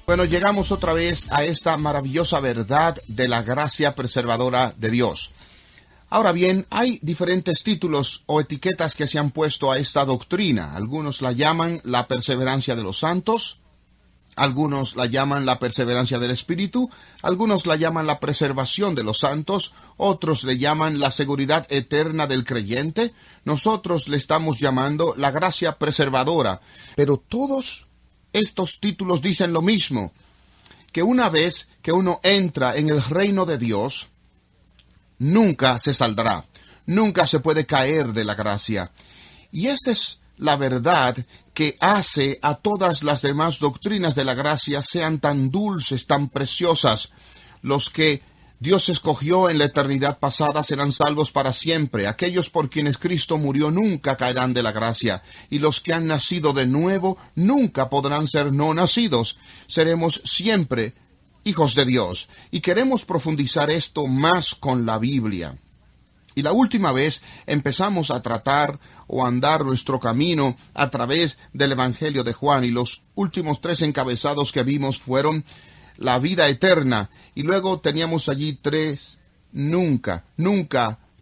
Bueno, llegamos otra vez a esta maravillosa verdad de la gracia preservadora de Dios. Ahora bien, hay diferentes títulos o etiquetas que se han puesto a esta doctrina. Algunos la llaman la perseverancia de los santos, algunos la llaman la perseverancia del Espíritu, algunos la llaman la preservación de los santos, otros le llaman la seguridad eterna del creyente. Nosotros le estamos llamando la gracia preservadora. Pero todos estos títulos dicen lo mismo, que una vez que uno entra en el reino de Dios, nunca se saldrá, nunca se puede caer de la gracia. Y esta es la verdad que hace a todas las demás doctrinas de la gracia sean tan dulces, tan preciosas. Los que Dios escogió en la eternidad pasada serán salvos para siempre. Aquellos por quienes Cristo murió nunca caerán de la gracia. Y los que han nacido de nuevo nunca podrán ser no nacidos. Seremos siempre hijos de Dios. Y queremos profundizar esto más con la Biblia. Y la última vez empezamos a tratar o andar nuestro camino a través del Evangelio de Juan, y los últimos 3 encabezados que vimos fueron la vida eterna, y luego teníamos allí 3 nunca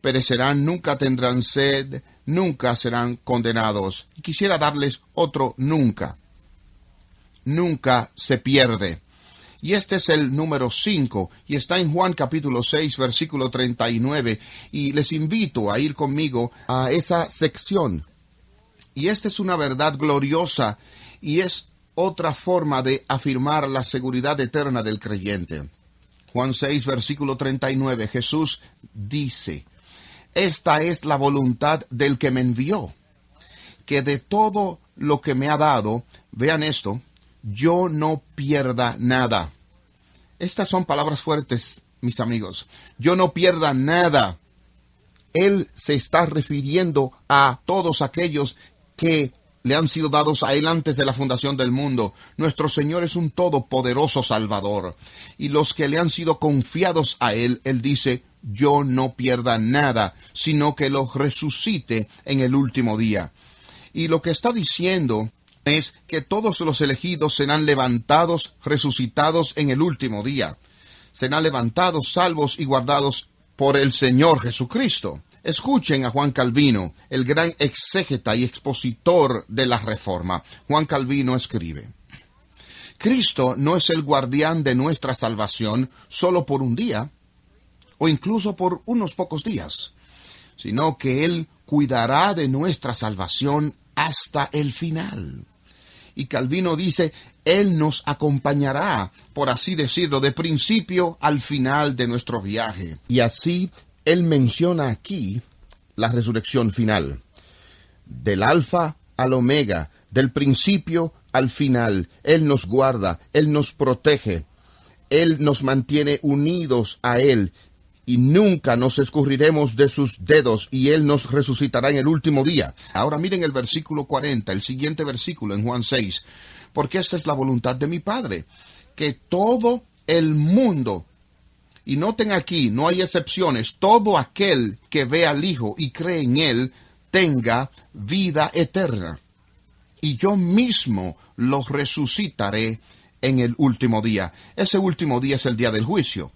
perecerán, nunca tendrán sed, nunca serán condenados. Y quisiera darles otro nunca se pierde. Y este es el número 5, y está en Juan capítulo 6, versículo 39, y les invito a ir conmigo a esa sección. Y esta es una verdad gloriosa, y es otra forma de afirmar la seguridad eterna del creyente. Juan 6, versículo 39, Jesús dice: esta es la voluntad del que me envió, que de todo lo que me ha dado, vean esto, yo no pierda nada. Estas son palabras fuertes, mis amigos. Yo no pierda nada. Él se está refiriendo a todos aquellos que le han sido dados a Él antes de la fundación del mundo. Nuestro Señor es un todopoderoso Salvador. Y los que le han sido confiados a Él, Él dice, yo no pierda nada, sino que los resucite en el último día. Y lo que está diciendo es que todos los elegidos serán levantados, resucitados en el último día. Serán levantados, salvos y guardados por el Señor Jesucristo. Escuchen a Juan Calvino, el gran exégeta y expositor de la Reforma. Juan Calvino escribe: Cristo no es el guardián de nuestra salvación solo por un día, o incluso por unos pocos días, sino que Él cuidará de nuestra salvación hasta el final. Y Calvino dice, Él nos acompañará, por así decirlo, de principio al final de nuestro viaje. Y así, Él menciona aquí la resurrección final. Del alfa al omega, del principio al final, Él nos guarda, Él nos protege, Él nos mantiene unidos a Él, y nunca nos escurriremos de sus dedos, y Él nos resucitará en el último día. Ahora miren el versículo 40, el siguiente versículo en Juan 6. Porque esta es la voluntad de mi Padre, que todo el mundo, y noten aquí, no hay excepciones, todo aquel que ve al Hijo y cree en Él, tenga vida eterna. Y yo mismo los resucitaré en el último día. Ese último día es el día del juicio.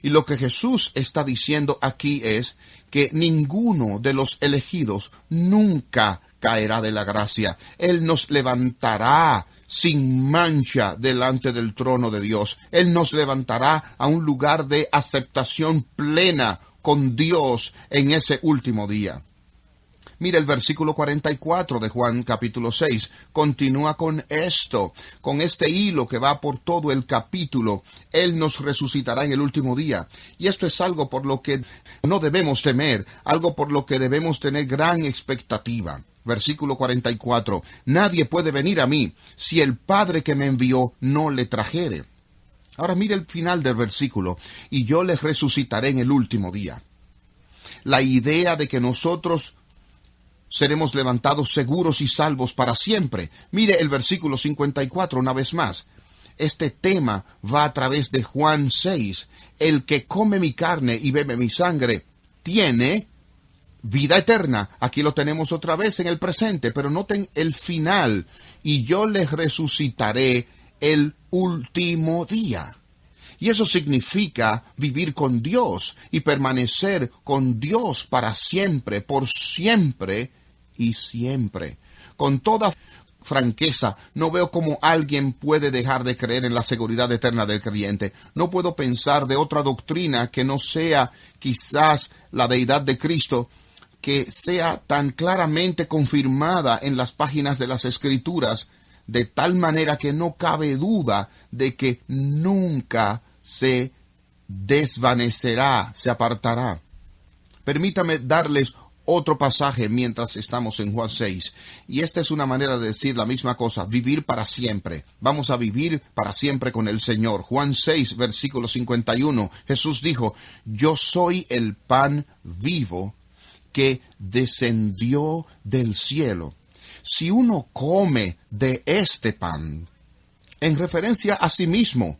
Y lo que Jesús está diciendo aquí es que ninguno de los elegidos nunca caerá de la gracia. Él nos levantará sin mancha delante del trono de Dios. Él nos levantará a un lugar de aceptación plena con Dios en ese último día. Mira el versículo 44 de Juan capítulo 6. Continúa con esto, con este hilo que va por todo el capítulo. Él nos resucitará en el último día. Y esto es algo por lo que no debemos temer, algo por lo que debemos tener gran expectativa. Versículo 44. Nadie puede venir a mí si el Padre que me envió no le trajere. Ahora mire el final del versículo. Y yo les resucitaré en el último día. La idea de que nosotros seremos levantados seguros y salvos para siempre. Mire el versículo 54 una vez más. Este tema va a través de Juan 6. El que come mi carne y bebe mi sangre tiene vida eterna. Aquí lo tenemos otra vez en el presente, pero noten el final. Y yo les resucitaré el último día. Y eso significa vivir con Dios y permanecer con Dios para siempre, por siempre y siempre. Con toda franqueza, no veo cómo alguien puede dejar de creer en la seguridad eterna del creyente. No puedo pensar de otra doctrina que no sea quizás la deidad de Cristo, que sea tan claramente confirmada en las páginas de las Escrituras, de tal manera que no cabe duda de que nunca se desvanecerá, se apartará. Permítame darles otro pasaje mientras estamos en Juan 6. Y esta es una manera de decir la misma cosa, vivir para siempre. Vamos a vivir para siempre con el Señor. Juan 6, versículo 51. Jesús dijo, yo soy el pan vivo que descendió del cielo. Si uno come de este pan, en referencia a sí mismo,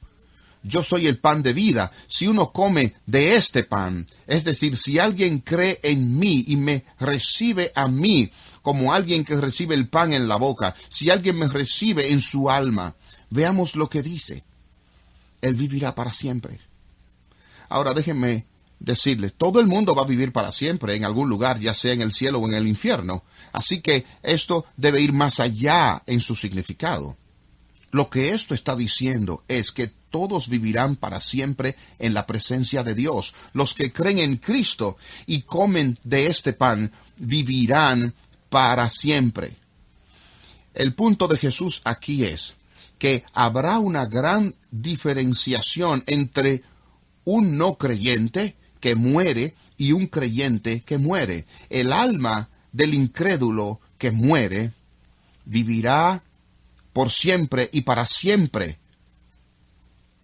yo soy el pan de vida. Si uno come de este pan, es decir, si alguien cree en mí y me recibe a mí como alguien que recibe el pan en la boca, si alguien me recibe en su alma, veamos lo que dice. Él vivirá para siempre. Ahora déjenme decirles, todo el mundo va a vivir para siempre en algún lugar, ya sea en el cielo o en el infierno. Así que esto debe ir más allá en su significado. Lo que esto está diciendo es que todos vivirán para siempre en la presencia de Dios. Los que creen en Cristo y comen de este pan vivirán para siempre. El punto de Jesús aquí es que habrá una gran diferenciación entre un no creyente que muere y un creyente que muere. El alma del incrédulo que muere vivirá por siempre y para siempre.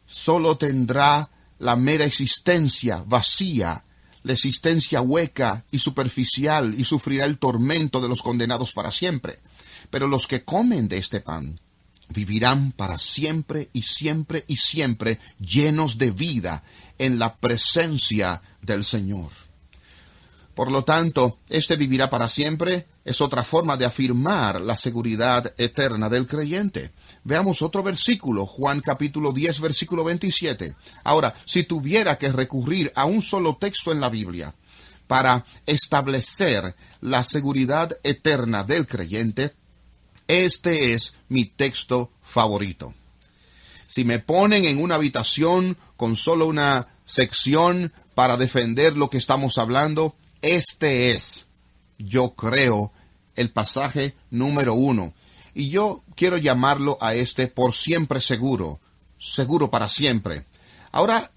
Solo tendrá la mera existencia vacía, la existencia hueca y superficial, y sufrirá el tormento de los condenados para siempre. Pero los que comen de este pan vivirán para siempre y siempre y siempre, llenos de vida en la presencia del Señor. Por lo tanto, este vivirá para siempre es otra forma de afirmar la seguridad eterna del creyente. Veamos otro versículo, Juan capítulo 10, versículo 27. Ahora, si tuviera que recurrir a un solo texto en la Biblia para establecer la seguridad eterna del creyente, este es mi texto favorito. Si me ponen en una habitación con solo una sección para defender lo que estamos hablando, este es, yo creo, el pasaje número 1. Y yo quiero llamarlo a este por siempre seguro, seguro para siempre. Ahora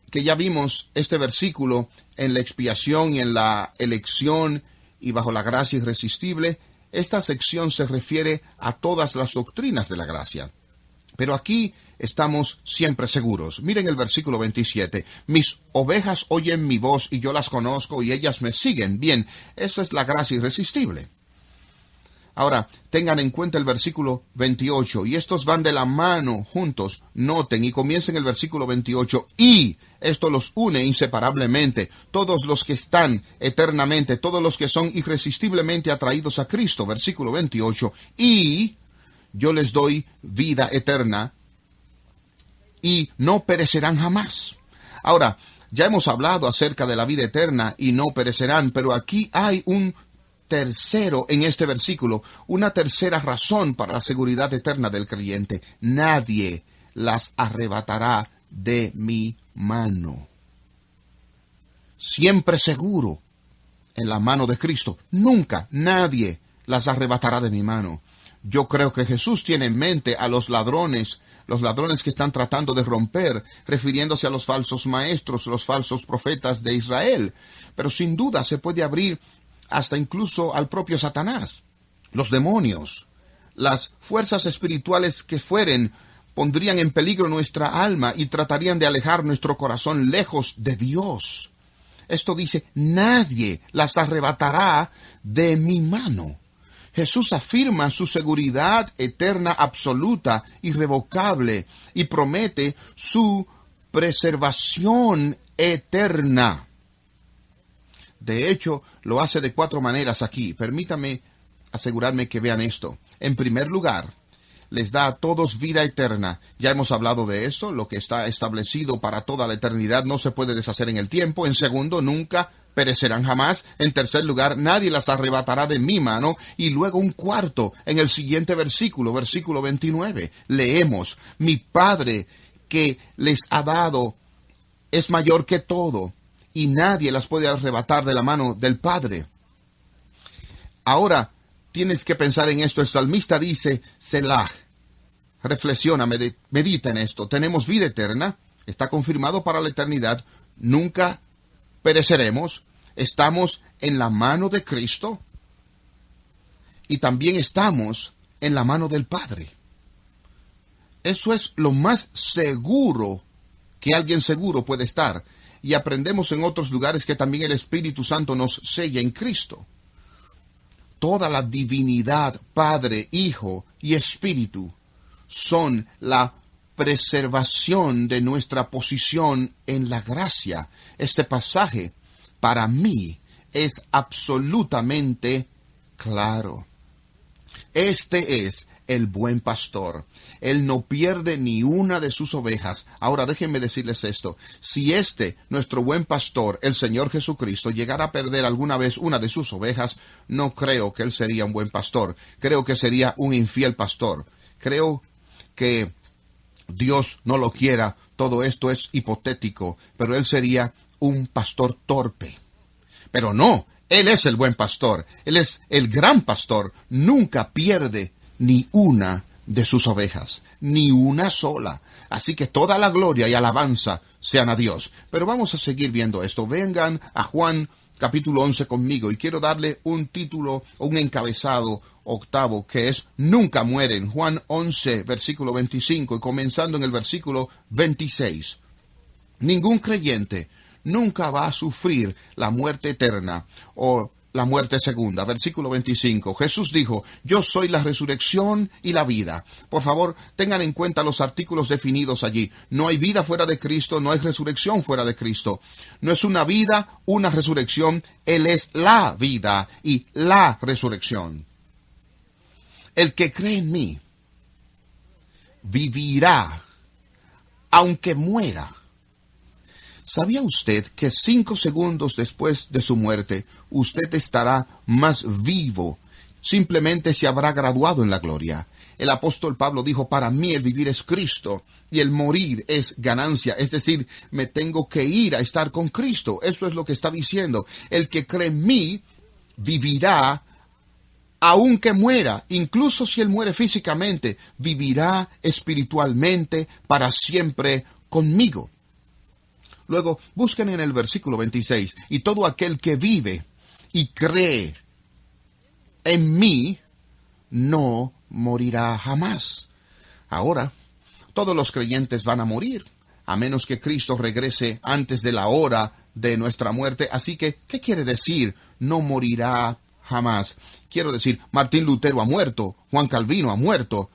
que ya vimos este versículo en la expiación y en la elección y bajo la gracia irresistible, esta sección se refiere a todas las doctrinas de la gracia. Pero aquí estamos siempre seguros. Miren el versículo 27. Mis ovejas oyen mi voz y yo las conozco y ellas me siguen. Bien, eso es la gracia irresistible. Ahora, tengan en cuenta el versículo 28, y estos van de la mano juntos. Noten, y comiencen el versículo 28, y esto los une inseparablemente. Todos los que están eternamente, todos los que son irresistiblemente atraídos a Cristo. Versículo 28, y yo les doy vida eterna, y no perecerán jamás. Ahora, ya hemos hablado acerca de la vida eterna y no perecerán, pero aquí hay un tercero en este versículo, una tercera razón para la seguridad eterna del creyente. Nadie las arrebatará de mi mano. Siempre seguro en la mano de Cristo. Nunca nadie las arrebatará de mi mano. Yo creo que Jesús tiene en mente a los ladrones que están tratando de romper, refiriéndose a los falsos maestros, los falsos profetas de Israel. Pero sin duda se puede abrir hasta incluso al propio Satanás. Los demonios, las fuerzas espirituales que fueren, pondrían en peligro nuestra alma y tratarían de alejar nuestro corazón lejos de Dios. Esto dice, nadie las arrebatará de mi mano. Jesús afirma su seguridad eterna absoluta, irrevocable, y promete su preservación eterna. De hecho, lo hace de 4 maneras aquí. Permítame asegurarme que vean esto. En primer lugar, les da a todos vida eterna. Ya hemos hablado de esto, lo que está establecido para toda la eternidad no se puede deshacer en el tiempo. En segundo, nunca perecerán jamás. En tercer lugar, nadie las arrebatará de mi mano. Y luego un cuarto, en el siguiente versículo, versículo 29, leemos: mi Padre que les ha dado es mayor que todo, y nadie las puede arrebatar de la mano del Padre. Ahora, tienes que pensar en esto. El salmista dice, Selah. Reflexiona, medita en esto. Tenemos vida eterna, está confirmado para la eternidad, nunca pereceremos, estamos en la mano de Cristo y también estamos en la mano del Padre. Eso es lo más seguro que alguien seguro puede estar. Y aprendemos en otros lugares que también el Espíritu Santo nos sella en Cristo. Toda la divinidad, Padre, Hijo y Espíritu, son la preservación de nuestra posición en la gracia. Este pasaje, para mí, es absolutamente claro. Este es el buen pastor. Él no pierde ni una de sus ovejas. Ahora déjenme decirles esto. Si nuestro buen pastor, el Señor Jesucristo, llegara a perder alguna vez una de sus ovejas, no creo que Él sería un buen pastor. Creo que sería un infiel pastor. Creo que Dios no lo quiera. Todo esto es hipotético, pero Él sería un pastor torpe. Pero no, Él es el buen pastor. Él es el gran pastor. Nunca pierde ni una de sus ovejas, ni una sola. Así que toda la gloria y alabanza sean a Dios. Pero vamos a seguir viendo esto. Vengan a Juan capítulo 11 conmigo, y quiero darle un título, un encabezado octavo, que es Nunca mueren. Juan 11, versículo 25, y comenzando en el versículo 26. Ningún creyente nunca va a sufrir la muerte eterna o la muerte segunda. Versículo 25. Jesús dijo, yo soy la resurrección y la vida. Por favor, tengan en cuenta los artículos definidos allí. No hay vida fuera de Cristo, no hay resurrección fuera de Cristo. No es una vida, una resurrección. Él es la vida y la resurrección. El que cree en mí vivirá, aunque muera. ¿Sabía usted que 5 segundos después de su muerte, usted estará más vivo? Simplemente se habrá graduado en la gloria. El apóstol Pablo dijo, para mí el vivir es Cristo y el morir es ganancia. Es decir, me tengo que ir a estar con Cristo. Eso es lo que está diciendo. El que cree en mí vivirá, aunque muera. Incluso si él muere físicamente, vivirá espiritualmente para siempre conmigo. Luego, busquen en el versículo 26, y todo aquel que vive y cree en mí, no morirá jamás. Ahora, todos los creyentes van a morir, a menos que Cristo regrese antes de la hora de nuestra muerte. Así que, ¿qué quiere decir no morirá jamás? Quiero decir, Martín Lutero ha muerto, Juan Calvino ha muerto,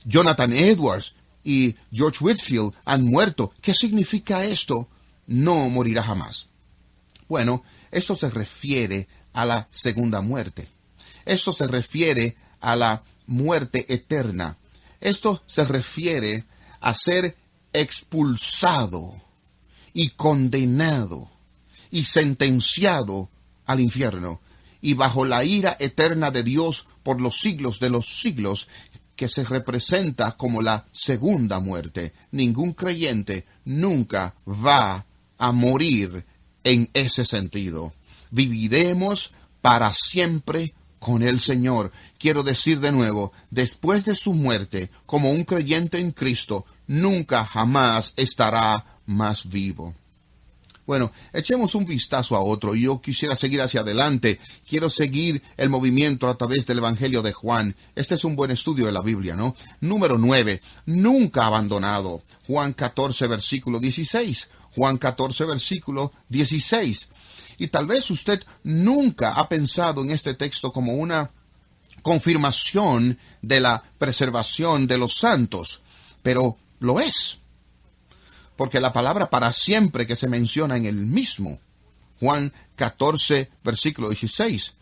Jonathan Edwards y George Whitefield han muerto. ¿Qué significa esto? No morirá jamás. Bueno, esto se refiere a la segunda muerte. Esto se refiere a la muerte eterna. Esto se refiere a ser expulsado y condenado y sentenciado al infierno y bajo la ira eterna de Dios por los siglos de los siglos, que se representa como la segunda muerte. Ningún creyente nunca va a morir en ese sentido. Viviremos para siempre con el Señor. Quiero decir de nuevo, después de su muerte, como un creyente en Cristo, nunca jamás estará más vivo. Bueno, echemos un vistazo a otro. Yo quisiera seguir hacia adelante. Quiero seguir el movimiento a través del Evangelio de Juan. Este es un buen estudio de la Biblia, ¿no? Número 9. Nunca abandonado. Juan 14, versículo 16. Juan 14, versículo 16. Y tal vez usted nunca ha pensado en este texto como una confirmación de la preservación de los santos, pero lo es. Porque la palabra para siempre que se menciona en el mismo Juan 14, versículo 16,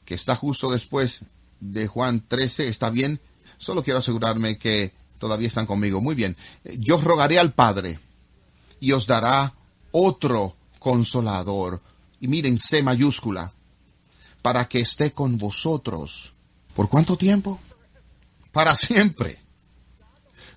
que está justo después de Juan 13, está bien, Solo quiero asegurarme que todavía están conmigo. Muy bien. Yo rogaré al Padre y os dará otro consolador. Y miren, C mayúscula, para que esté con vosotros. ¿Por cuánto tiempo? Para siempre.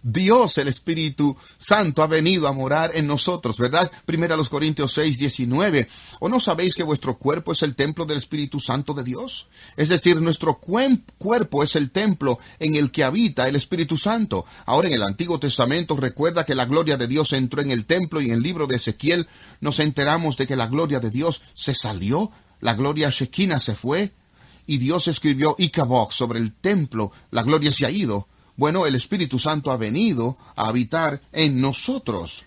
Dios, el Espíritu Santo, ha venido a morar en nosotros, ¿verdad? 1 Corintios 6, 19. ¿O no sabéis que vuestro cuerpo es el templo del Espíritu Santo de Dios? Es decir, nuestro cuerpo es el templo en el que habita el Espíritu Santo. Ahora, en el Antiguo Testamento, recuerda que la gloria de Dios entró en el templo, y en el libro de Ezequiel nos enteramos de que la gloria de Dios se salió, la gloria Shekinah se fue, y Dios escribió Icabod sobre el templo, la gloria se ha ido. Bueno, el Espíritu Santo ha venido a habitar en nosotros,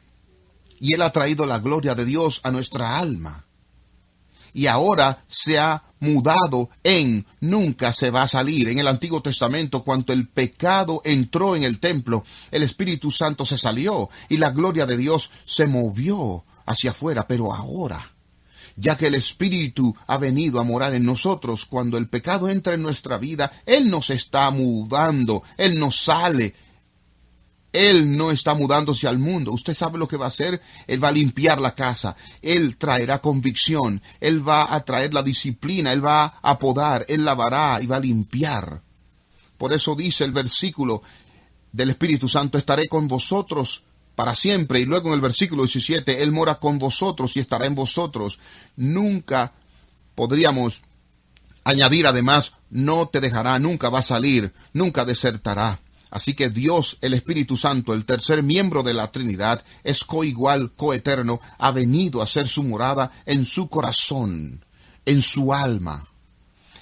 y Él ha traído la gloria de Dios a nuestra alma. Y ahora se ha mudado nunca se va a salir. En el Antiguo Testamento, cuando el pecado entró en el templo, el Espíritu Santo se salió y la gloria de Dios se movió hacia afuera. Pero ahora, ya que el Espíritu ha venido a morar en nosotros, cuando el pecado entra en nuestra vida, Él nos está mudando, Él nos sale. Él no está mudándose al mundo. Usted sabe lo que va a hacer. Él va a limpiar la casa. Él traerá convicción. Él va a traer la disciplina. Él va a podar. Él lavará y va a limpiar. Por eso dice el versículo del Espíritu Santo: estaré con vosotros para siempre. Y luego en el versículo 17, Él mora con vosotros y estará en vosotros. Nunca podríamos añadir además, no te dejará, nunca va a salir, nunca desertará. Así que Dios, el Espíritu Santo, el tercer miembro de la Trinidad, es coigual, coeterno, ha venido a hacer su morada en su corazón, en su alma.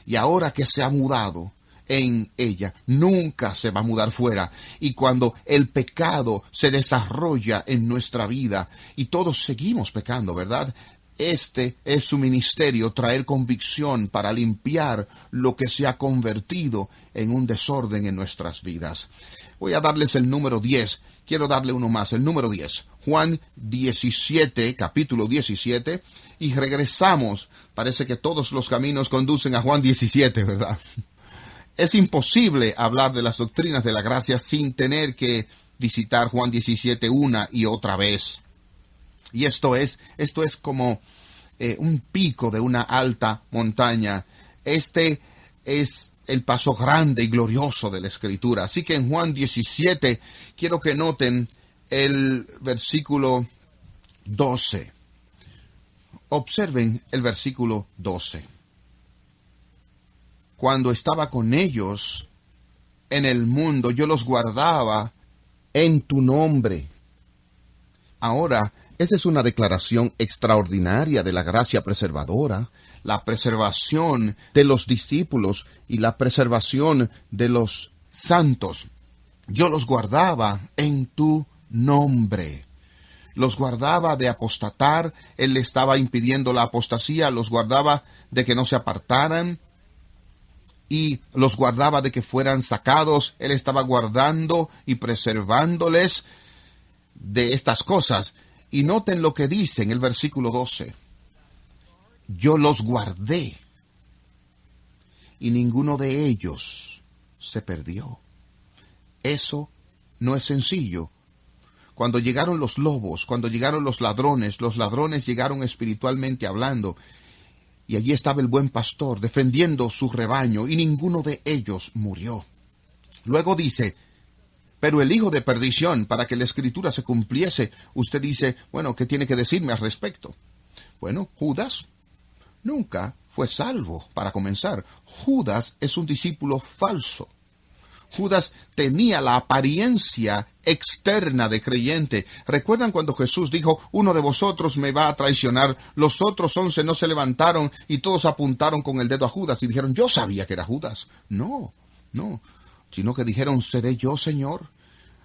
Y ahora que se ha mudado en ella, nunca se va a mudar fuera. Y cuando el pecado se desarrolla en nuestra vida, y todos seguimos pecando, ¿verdad? Este es su ministerio, traer convicción para limpiar lo que se ha convertido en un desorden en nuestras vidas. Voy a darles el número 10. Quiero darle uno más, el número 10. Juan 17, capítulo 17. Y regresamos. Parece que todos los caminos conducen a Juan 17, ¿verdad? Es imposible hablar de las doctrinas de la gracia sin tener que visitar Juan 17 una y otra vez. Y esto es como un pico de una alta montaña. Este es el paso grande y glorioso de la Escritura. Así que en Juan 17 quiero que noten el versículo 12. Observen el versículo 12. Cuando estaba con ellos en el mundo, yo los guardaba en tu nombre. Ahora, esa es una declaración extraordinaria de la gracia preservadora, la preservación de los discípulos y la preservación de los santos. Yo los guardaba en tu nombre. Los guardaba de apostatar. Él le estaba impidiendo la apostasía, los guardaba de que no se apartaran y los guardaba de que fueran sacados. Él estaba guardando y preservándoles de estas cosas. Y noten lo que dice en el versículo 12. Yo los guardé y ninguno de ellos se perdió. Eso no es sencillo. Cuando llegaron los lobos, cuando llegaron los ladrones llegaron espiritualmente hablando. Y allí estaba el buen pastor defendiendo su rebaño y ninguno de ellos murió. Luego dice: pero el hijo de perdición, para que la Escritura se cumpliese. Usted dice, bueno, ¿qué tiene que decirme al respecto? Bueno, Judas nunca fue salvo, para comenzar. Judas es un discípulo falso. Judas tenía la apariencia externa de creyente. ¿Recuerdan cuando Jesús dijo, uno de vosotros me va a traicionar? Los otros 11 no se levantaron y todos apuntaron con el dedo a Judas y dijeron, yo sabía que era Judas. No, sino que dijeron, ¿seré yo, Señor?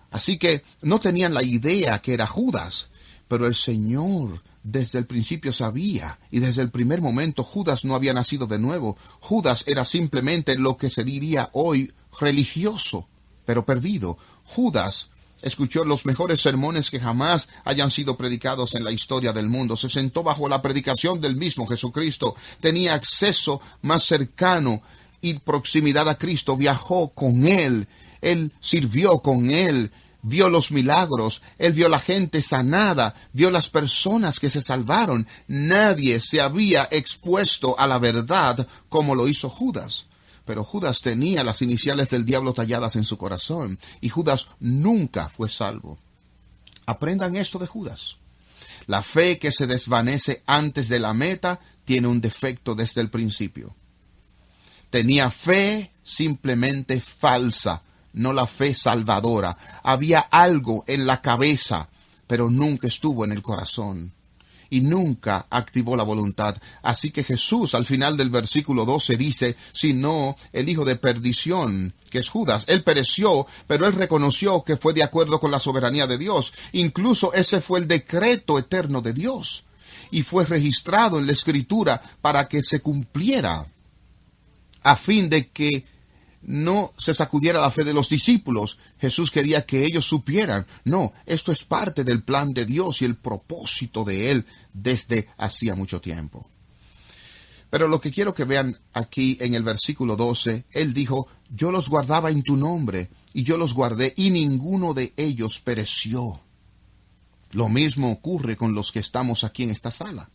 Así que no tenían la idea que era Judas, pero el Señor desde el principio sabía, y desde el primer momento Judas no había nacido de nuevo. Judas era simplemente lo que se diría hoy religioso, pero perdido. Judas escuchó los mejores sermones que jamás hayan sido predicados en la historia del mundo. Se sentó bajo la predicación del mismo Jesucristo, tenía acceso más cercano y proximidad a Cristo, viajó con Él Él sirvió con él, vio los milagros, él vio la gente sanada, vio las personas que se salvaron. Nadie se había expuesto a la verdad como lo hizo Judas. Pero Judas tenía las iniciales del diablo talladas en su corazón, y Judas nunca fue salvo. Aprendan esto de Judas. La fe que se desvanece antes de la meta tiene un defecto desde el principio. Tenía fe simplemente falsa, no la fe salvadora. Había algo en la cabeza, pero nunca estuvo en el corazón. Y nunca activó la voluntad. Así que Jesús, al final del versículo 12, dice, sino el hijo de perdición, que es Judas. Él pereció, pero él reconoció que fue de acuerdo con la soberanía de Dios. Incluso ese fue el decreto eterno de Dios. Y fue registrado en la Escritura para que se cumpliera, a fin de que no se sacudiera la fe de los discípulos. Jesús quería que ellos supieran, no, esto es parte del plan de Dios y el propósito de Él desde hacía mucho tiempo. Pero lo que quiero que vean aquí en el versículo 12, Él dijo, yo los guardaba en tu nombre, y yo los guardé, y ninguno de ellos pereció. Lo mismo ocurre con los que estamos aquí en esta sala.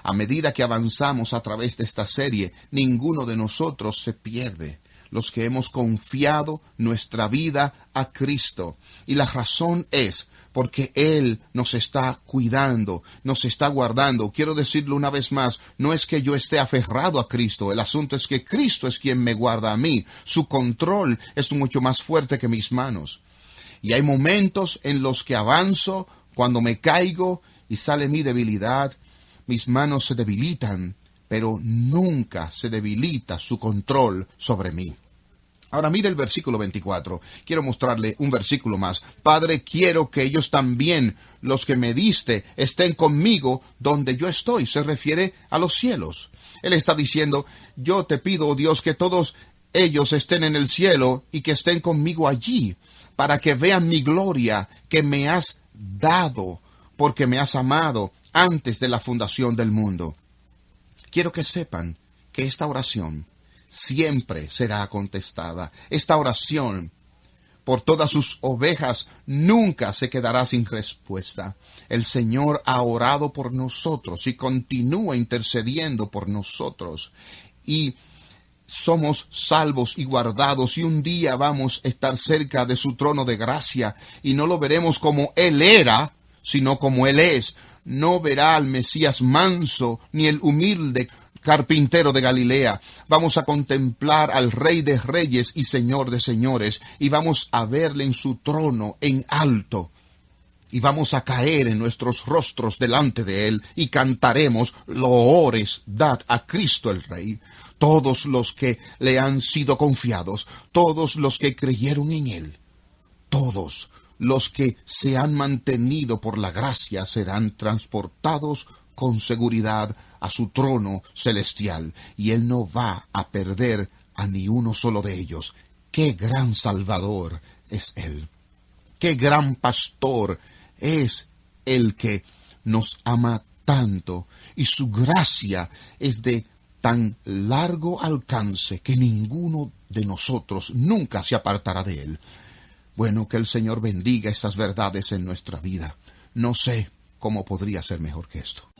A medida que avanzamos a través de esta serie, ninguno de nosotros se pierde. Los que hemos confiado nuestra vida a Cristo. Y la razón es porque Él nos está cuidando, nos está guardando. Quiero decirlo una vez más, no es que yo esté aferrado a Cristo, el asunto es que Cristo es quien me guarda a mí. Su control es mucho más fuerte que mis manos. Y hay momentos en los que avanzo, cuando me caigo y sale mi debilidad, mis manos se debilitan, pero nunca se debilita su control sobre mí. Ahora mire el versículo 24. Quiero mostrarle un versículo más. Padre, quiero que ellos también, los que me diste, estén conmigo donde yo estoy. Se refiere a los cielos. Él está diciendo, yo te pido, oh Dios, que todos ellos estén en el cielo y que estén conmigo allí, para que vean mi gloria que me has dado, porque me has amado antes de la fundación del mundo. Quiero que sepan que esta oración siempre será contestada. Esta oración por todas sus ovejas nunca se quedará sin respuesta. El Señor ha orado por nosotros y continúa intercediendo por nosotros. Y somos salvos y guardados, y un día vamos a estar cerca de su trono de gracia, y no lo veremos como Él era, sino como Él es. No verá al Mesías manso, ni el humilde carpintero de Galilea. Vamos a contemplar al Rey de Reyes y Señor de Señores, y vamos a verle en su trono en alto, y vamos a caer en nuestros rostros delante de Él, y cantaremos, loores dad a Cristo el Rey. Todos los que le han sido confiados, todos los que creyeron en Él, todos los que se han mantenido por la gracia serán transportados con seguridad a su trono celestial, y Él no va a perder a ni uno solo de ellos. ¡Qué gran Salvador es Él! ¡Qué gran pastor es el que nos ama tanto! Y su gracia es de tan largo alcance que ninguno de nosotros nunca se apartará de Él. Bueno, que el Señor bendiga estas verdades en nuestra vida. No sé cómo podría ser mejor que esto.